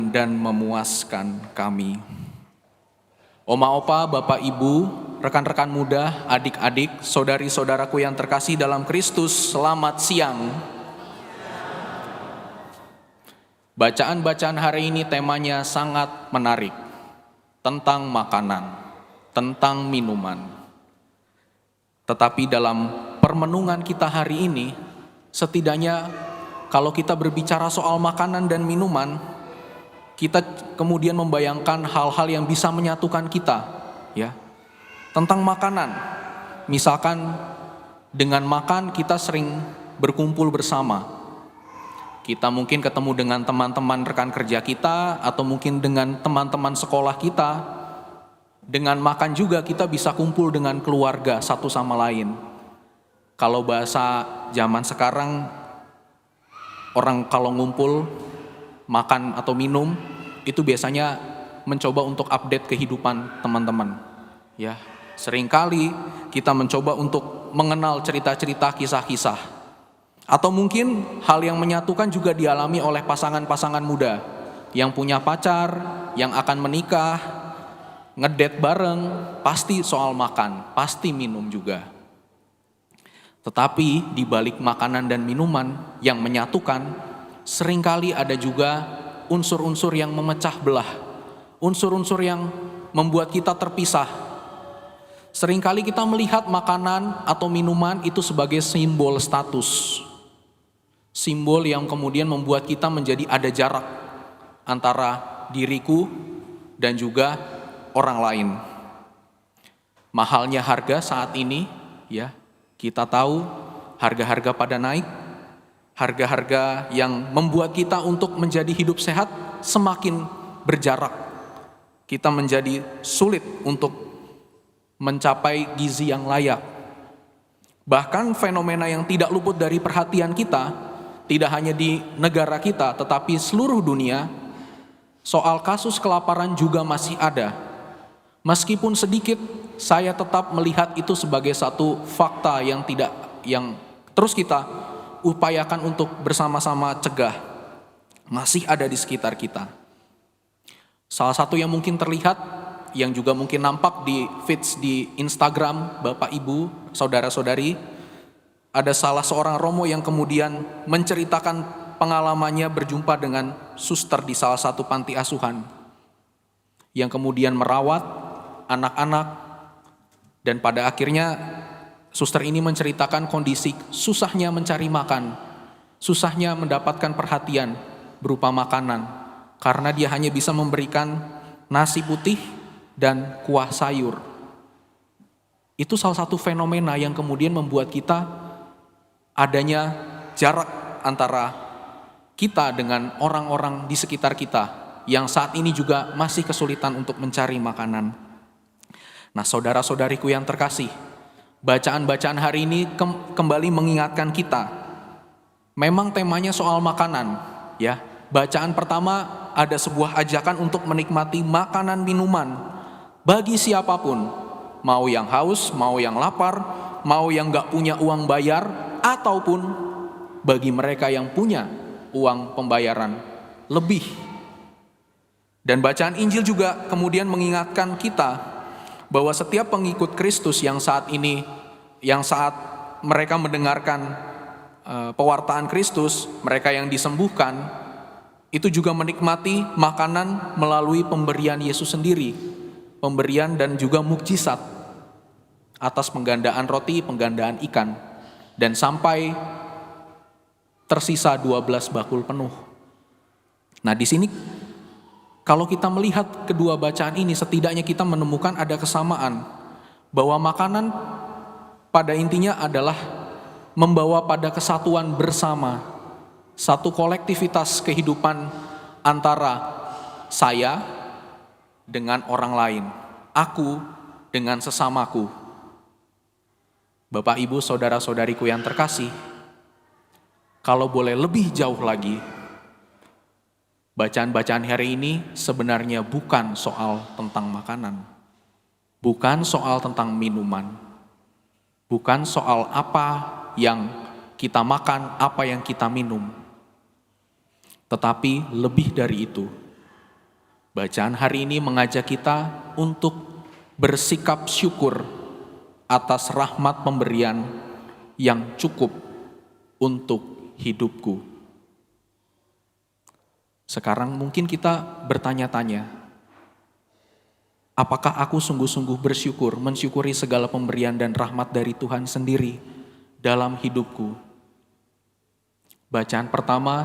menyenangkan dan memuaskan kami. Oma opa, bapak ibu, rekan-rekan muda, adik-adik, saudari-saudaraku yang terkasih dalam Kristus, selamat siang. Bacaan-bacaan hari ini temanya sangat menarik, tentang makanan, tentang minuman. Tetapi dalam permenungan kita hari ini, setidaknya kalau kita berbicara soal makanan dan minuman, kita kemudian membayangkan hal-hal yang bisa menyatukan kita, ya. Tentang makanan, misalkan dengan makan kita sering berkumpul bersama. Kita mungkin ketemu dengan teman-teman rekan kerja kita, atau mungkin dengan teman-teman sekolah kita. Dengan makan juga kita bisa kumpul dengan keluarga satu sama lain. Kalau bahasa zaman sekarang, orang kalau ngumpul, makan atau minum, itu biasanya mencoba untuk update kehidupan teman-teman. Ya, seringkali kita mencoba untuk mengenal cerita-cerita, kisah-kisah. Atau mungkin hal yang menyatukan juga dialami oleh pasangan-pasangan muda yang punya pacar, yang akan menikah, ngedate bareng, pasti soal makan, pasti minum juga. Tetapi di balik makanan dan minuman yang menyatukan, seringkali ada juga unsur-unsur yang memecah belah, unsur-unsur yang membuat kita terpisah. Seringkali kita melihat makanan atau minuman itu sebagai simbol status. Simbol yang kemudian membuat kita menjadi ada jarak antara diriku dan juga orang lain. Mahalnya harga saat ini, ya, kita tahu harga-harga pada naik, harga-harga yang membuat kita untuk menjadi hidup sehat semakin berjarak. Kita menjadi sulit untuk mencapai gizi yang layak. Bahkan fenomena yang tidak luput dari perhatian kita, tidak hanya di negara kita, tetapi seluruh dunia, soal kasus kelaparan juga masih ada. Meskipun sedikit, saya tetap melihat itu sebagai satu fakta yang terus kita upayakan untuk bersama-sama cegah. Masih ada di sekitar kita. Salah satu yang mungkin terlihat, yang juga mungkin nampak di feeds di Instagram Bapak Ibu, saudara-saudari, ada salah seorang romo yang kemudian menceritakan pengalamannya berjumpa dengan suster di salah satu panti asuhan, yang kemudian merawat anak-anak, dan pada akhirnya suster ini menceritakan kondisi susahnya mencari makan, susahnya mendapatkan perhatian berupa makanan, karena dia hanya bisa memberikan nasi putih dan kuah sayur. Itu salah satu fenomena yang kemudian membuat kita adanya jarak antara kita dengan orang-orang di sekitar kita yang saat ini juga masih kesulitan untuk mencari makanan. Nah, saudara-saudariku yang terkasih, bacaan-bacaan hari ini kembali mengingatkan kita. Memang temanya soal makanan, ya. Bacaan pertama ada sebuah ajakan untuk menikmati makanan minuman bagi siapapun, mau yang haus, mau yang lapar, mau yang gak punya uang bayar, ataupun bagi mereka yang punya uang pembayaran lebih. Dan bacaan Injil juga kemudian mengingatkan kita bahwa setiap pengikut Kristus yang saat mereka mendengarkan pewartaan Kristus, mereka yang disembuhkan, itu juga menikmati makanan melalui pemberian Yesus sendiri, pemberian dan juga mukjizat atas penggandaan roti, penggandaan ikan, dan sampai tersisa 12 bakul penuh. Nah, di sini kalau kita melihat kedua bacaan ini, setidaknya kita menemukan ada kesamaan bahwa makanan pada intinya adalah membawa pada kesatuan bersama, satu kolektivitas kehidupan antara saya dengan orang lain, aku dengan sesamaku. Bapak, Ibu, saudara-saudariku yang terkasih, kalau boleh lebih jauh lagi, bacaan-bacaan hari ini sebenarnya bukan soal tentang makanan, bukan soal tentang minuman, bukan soal apa yang kita makan, apa yang kita minum, tetapi lebih dari itu. Bacaan hari ini mengajak kita untuk bersikap syukur atas rahmat pemberian yang cukup untuk hidupku. Sekarang mungkin kita bertanya-tanya, apakah aku sungguh-sungguh bersyukur, mensyukuri segala pemberian dan rahmat dari Tuhan sendiri dalam hidupku? Bacaan pertama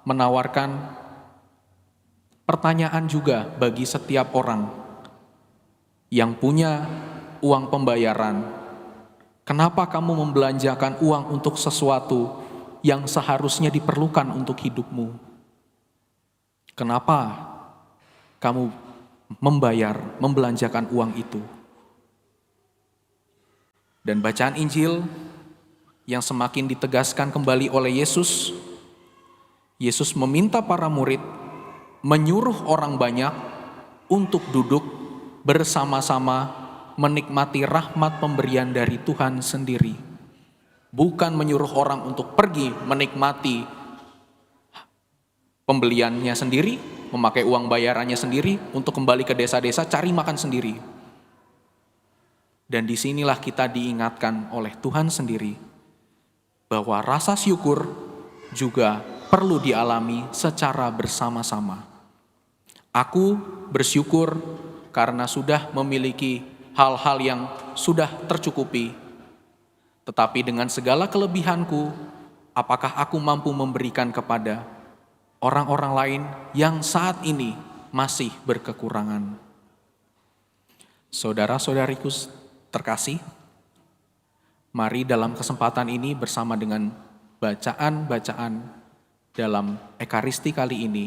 menawarkan pertanyaan juga bagi setiap orang yang punya uang pembayaran. Kenapa kamu membelanjakan uang untuk sesuatu yang seharusnya diperlukan untuk hidupmu? Kenapa kamu membelanjakan uang itu? Dan bacaan Injil yang semakin ditegaskan kembali oleh Yesus, Yesus meminta para murid menyuruh orang banyak untuk duduk bersama-sama menikmati rahmat pemberian dari Tuhan sendiri. Bukan menyuruh orang untuk pergi menikmati pembeliannya sendiri, memakai uang bayarannya sendiri untuk kembali ke desa-desa cari makan sendiri. Dan disinilah kita diingatkan oleh Tuhan sendiri bahwa rasa syukur juga perlu dialami secara bersama-sama. Aku bersyukur karena sudah memiliki hal-hal yang sudah tercukupi. Tetapi dengan segala kelebihanku, apakah aku mampu memberikan kepada orang-orang lain yang saat ini masih berkekurangan? Saudara-saudariku terkasih, mari dalam kesempatan ini bersama dengan bacaan-bacaan dalam Ekaristi kali ini,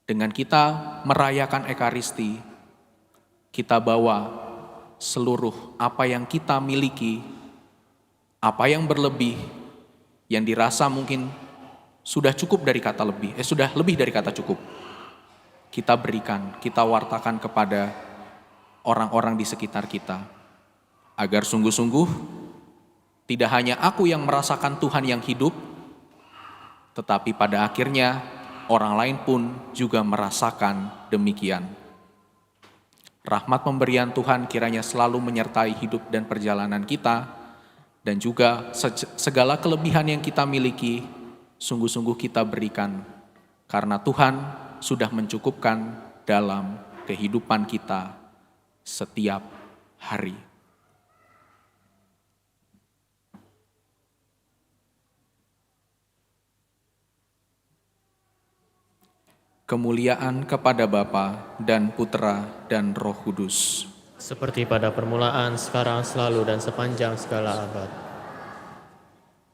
dengan kita merayakan Ekaristi, kita bawa seluruh apa yang kita miliki, apa yang berlebih, yang dirasa mungkin sudah cukup dari kata lebih, sudah lebih dari kata cukup. Kita berikan, kita wartakan kepada orang-orang di sekitar kita, agar sungguh-sungguh tidak hanya aku yang merasakan Tuhan yang hidup, tetapi pada akhirnya orang lain pun juga merasakan demikian. Rahmat pemberian Tuhan kiranya selalu menyertai hidup dan perjalanan kita, dan juga segala kelebihan yang kita miliki, sungguh-sungguh kita berikan, karena Tuhan sudah mencukupkan dalam kehidupan kita setiap hari. Kemuliaan kepada Bapa dan Putra dan Roh Kudus. Seperti pada permulaan, sekarang, selalu, dan sepanjang segala abad.